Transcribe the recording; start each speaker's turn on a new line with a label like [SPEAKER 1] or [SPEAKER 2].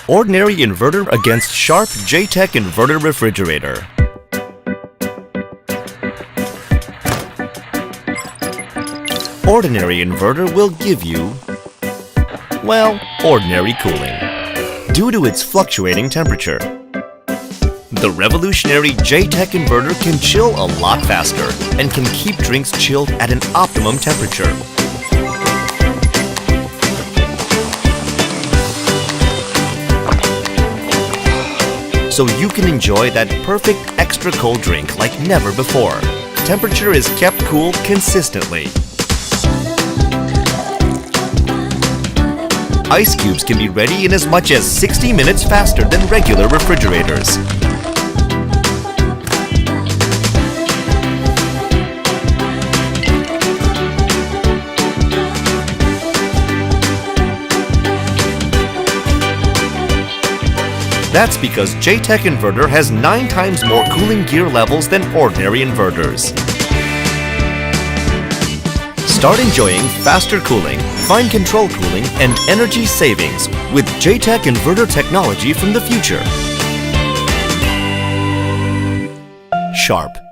[SPEAKER 1] Ordinary inverter against Sharp J-Tech inverter refrigerator. Ordinary inverter will give you, well, ordinary cooling, due to its fluctuating temperature. The revolutionary J-Tech inverter can chill a lot faster and can keep drinks chilled at an optimum temperature. So you can enjoy that perfect extra cold drink like never before. Temperature is kept cool consistently. Ice cubes can be ready in as much as 60 minutes faster than regular refrigerators. That's because J-Tech inverter has 9 times more cooling gear levels than ordinary inverters. Start enjoying faster cooling, fine control cooling, and energy savings with J-Tech inverter technology from the future. Sharp.